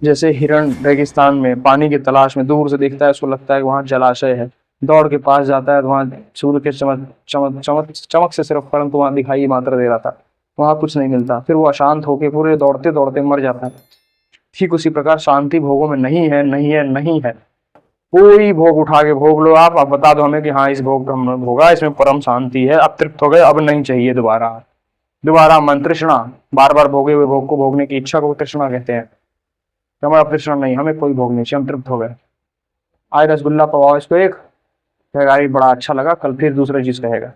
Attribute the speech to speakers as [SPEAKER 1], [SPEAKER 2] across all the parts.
[SPEAKER 1] जैसे हिरण रेगिस्तान में पानी की तलाश में दूर से दिखता है, उसको लगता है कि वहां जलाशय है, दौड़ के पास जाता है तो वहां सूर्य के चमक चमक चमक चमक से सिर्फ, परंतु वहां दिखाई मात्र दे रहा था, वहां कुछ नहीं मिलता, फिर वो अशांत होके पूरे दौड़ते दौड़ते मर जाता है। ठीक उसी प्रकार शांति भोगों में नहीं है, नहीं है, नहीं है। कोई भोग उठा के भोग लो आप बता दो हमें कि हाँ इस भोग का हमने भोगा, इसमें परम शांति है, अब तृप्त हो गए, अब नहीं चाहिए दोबारा। दोबारा मन तृष्णा, बार बार भोगे हुए भोग को भोगने की इच्छा को तृष्णा कहते हैं। तो हमारा तृष्णा नहीं, हमें कोई भोग नहीं चाहिए, हम तृप्त हो गए। आज रसगुल्ला पवाओ इसको एक, कहेगा "अरे, बड़ा अच्छा लगा", कल फिर दूसरा चीज कहेगा।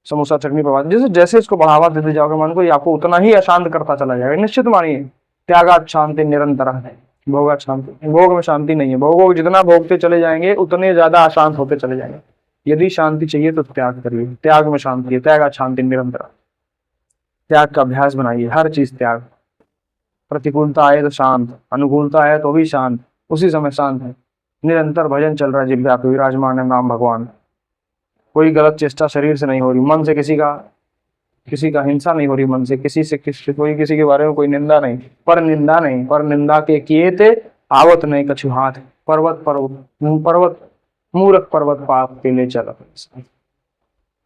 [SPEAKER 1] समोसा चटनी पवा, जैसे जैसे इसको बढ़ावा देते जाओगे मन को, ये आपको उतना ही अशांत करता चला जाएगा, निश्चित मानिए। त्यागात शांति निरंतर है, भोगात शांति, भोग में शांति नहीं है, भोगों को जितना भोगते चले जाएंगे उतने ज्यादा अशांत होते चले जाएंगे। यदि शांति चाहिए तो त्याग करिए, त्याग में शांति है, त्यागात शांति निरंतर। त्याग का अभ्यास बनाइए, हर चीज त्याग। प्रतिकूलता आए तो शांत, अनुकूलता आए तो भी शांत, उसी समय शांत है। निरंतर भजन चल रहा है, जिह्वा पे विराजमान है नाम भगवान। कोई गलत चेष्टा शरीर से नहीं हो रही, मन से किसी का हिंसा नहीं हो रही, मन से कोई किसी के बारे में कोई निंदा नहीं, पर निंदा नहीं, पर निंदा के किए थे आवत नहीं कछु हाथ। पर्वत पर्वत पर्वत मूर्ख पर्वत पाप के ले चला,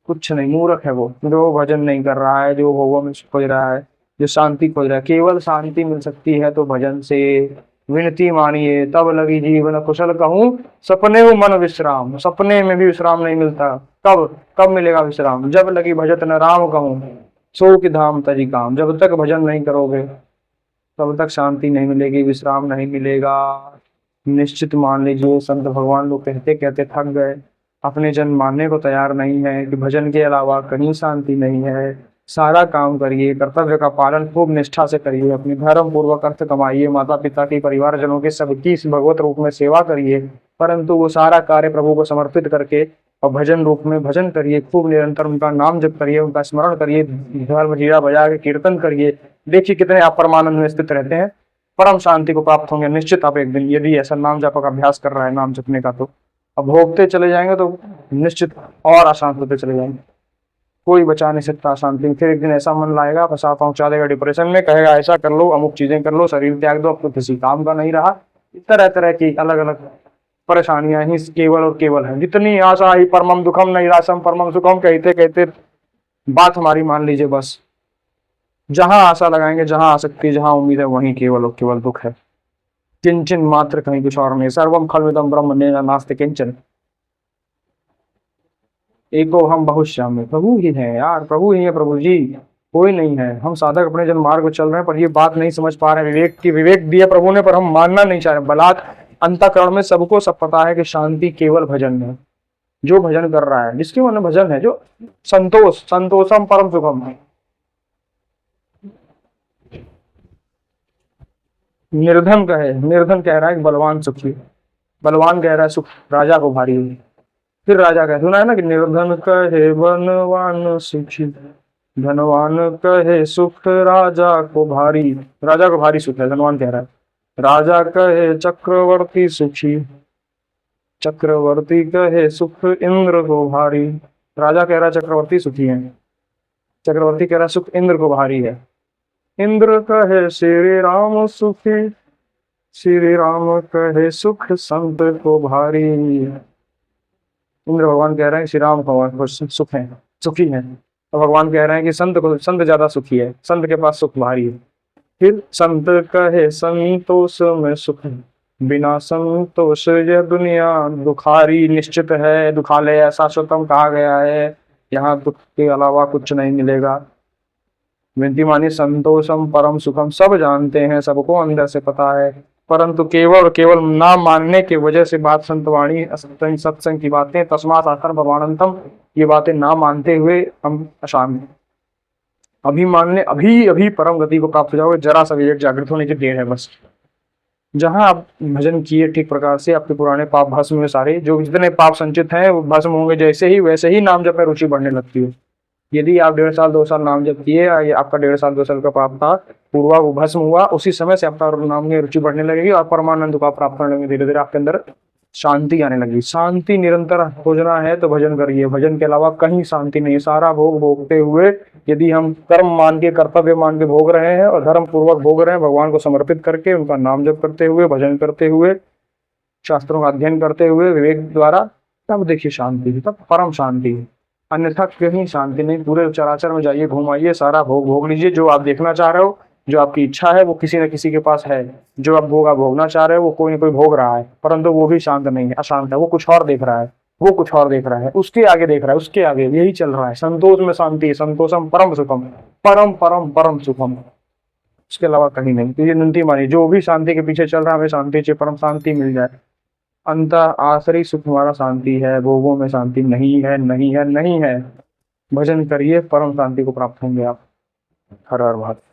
[SPEAKER 1] कुछ नहीं, मूर्ख है वो जो भजन नहीं कर रहा है, जो भोगों में खोज रहा है, जो शांति खोज रहा है। केवल शांति मिल सकती है तो भजन से। विनती मानिए तब लगी जीवन कुशल कहूँ, सपने हो मन विश्राम, सपने में भी विश्राम नहीं मिलता। कब कब मिलेगा विश्राम, जब लगी भजत न राम कहूँ, सो कि धाम तजी काम। जब तक भजन नहीं करोगे तब तक शांति नहीं मिलेगी, विश्राम नहीं मिलेगा। निश्चित मान लीजिए, संत भगवान लोग कहते कहते थक गए, अपने जन मानने को तैयार नहीं है कि भजन के अलावा कहीं शांति नहीं है। सारा काम करिए, कर्तव्य का पालन खूब निष्ठा से करिए, अपनी धर्म पूर्वक अर्थ कमाइए, माता पिता की, परिवारजनों के सबकी इस भगवत रूप में सेवा करिए, परंतु वो सारा कार्य प्रभु को समर्पित करके और भजन रूप में भजन करिए, खूब निरंतर उनका नाम जप करिए, उनका स्मरण करिए, धर्म जीरा बजा के कीर्तन करिए। देखिए कितने आप परमानंद में स्थित रहते हैं, परम शांति को प्राप्त होंगे निश्चित आप एक दिन, यदि ऐसा नाम जप का अभ्यास कर रहा है, नाम जपने का। तो अब भोगते चले जाएंगे तो निश्चित और अशांत होते चले जाएंगे, कोई बचा नहीं सकता अशांति। फिर एक दिन ऐसा मन लाएगा, फंसा पहुंचा देगा डिप्रेशन में, कहेगा ऐसा कर लो, अमुक चीजें कर लो, शरीर त्याग दो, अब तो किसी काम का नहीं रहा। तरह तरह की अलग अलग परेशानियां ही केवल और केवल है। जितनी आशा ही परमम दुखम नैराश्यम परमम सुखम, कहते कहते बात हमारी मान लीजिए बस। जहां आशा लगाएंगे, जहां आसक्ति, जहां उम्मीद है, वहीं केवल और केवल दुख है। किंचन मात्र, कहीं कुछ और नहीं। सर्वम खलविदम ब्रह्म नेह नास्ति किंचन, एको हम बहुश्यामि। प्रभु ही है यार, प्रभु ही है, प्रभु जी, कोई नहीं है। हम साधक अपने जन मार्ग पर चल रहे हैं, पर ये बात नहीं समझ पा रहे हैं। विवेक दिया प्रभु ने, पर हम मानना नहीं चाह रहे। बलात् अंतःकरण में सबको सब पता है कि शांति केवल भजन में है। जो भजन कर रहा है, जिसके मन में भजन है, जो संतोषम परम सुखम है। निर्धन कह रहा है कि बलवान सुखी, बलवान कह रहा है सुख राजा को भारी है। फिर राजा कहे, सुना है ना कि निर्धन कहे धनवान सुखी, धनवान कहे सुख राजा को भारी। राजा को भारी सुख है, धनवान कह रहा है। राजा कहे चक्रवर्ती सुखी, चक्रवर्ती कहे सुख इंद्र को भारी। राजा कह रहा है चक्रवर्ती सुखी है, चक्रवर्ती कह रहा है सुख इंद्र को भारी है। इंद्र कहे श्री राम सुखी, श्री राम कहे सुख संत को भारी। इंद्र भगवान कह रहे हैं श्री राम भगवान सुख है, सुखी है, तो भगवान कह रहे हैं कि संत ज्यादा सुखी है, संत के पास सुख भारी है। फिर संत कहे संतोष में सुख है, बिना संतोष यह दुनिया दुखारी। निश्चित है, दुखालय ऐसा शाश्वतम कहा गया है, यहाँ दुख के अलावा कुछ नहीं मिलेगा। विनती मानी संतोषम परम सुखम, सब जानते हैं, सबको अंदर से पता है, परंतु केवल केवल ना मानने की वजह से बात संतवाणी सत्संग की बातें, तस्मात् आत्मन भगवानंतम, ये बातें ना मानते हुए हम अशांत हैं। अभी मानने, अभी अभी परम गति को प्राप्त हो जाओगे, जरा सा विवेक जागृत होने की देर है बस। जहां आप भजन किए ठीक प्रकार से, आपके पुराने पाप भस्म में, सारे जो जितने पाप संचित हैं वो भस्म होंगे, जैसे ही वैसे ही नाम जप में रुचि बढ़ने लगती है। यदि आप 1.5 साल 2 साल नाम जप किए, आपका 1.5 साल 2 साल का पाप था पूर्वा वो भस्म हुआ, उसी समय से आपका नाम में रुचि बढ़ने लगेगी और परमानंद को आप प्राप्त करने लगेंगे धीरे धीरे आपके अंदर। शांति आने लगी। शांति निरंतर खोजना है तो भजन करिए, भजन के अलावा कहीं शांति नहीं है। सारा भोग भोगते हुए यदि हम कर्म मान के, कर्तव्य मान के भोग रहे हैं और धर्म पूर्वक भोग रहे हैं, भगवान को समर्पित करके, उनका नाम जप करते हुए, भजन करते हुए, शास्त्रों का अध्ययन करते हुए, विवेक द्वारा, तब देखिए शांति, तब परम शांति है। अन्यथा कहीं शांति नहीं। पूरे चराचर में जाइए, घुमाइए, सारा भोग भोग लीजिए। जो आप देखना चाह रहे हो, जो आपकी इच्छा है, वो किसी न किसी के पास है। जो आप भोग, आप भोगना चाह रहे हो, वो कोई न कोई भोग रहा है, परंतु वो भी शांत नहीं है, अशांत है। वो कुछ और देख रहा है, वो कुछ और देख रहा है, उसके आगे देख रहा है, उसके आगे यही चल रहा है। संतोष में शांति है, संतोषम परम सुखम, परम परम परम सुखम, उसके अलावा कहीं नहीं। तो ये विनती मानिए, जो भी शांति के पीछे चल रहा है, हमें शांति चाहिए, परम शांति मिल जाए। अंत आखिरी सुख हमारा शांति है, भोगों में शांति नहीं है, नहीं है, नहीं है। भजन करिए, परम शांति को प्राप्त होंगे आप। हर हर महादेव।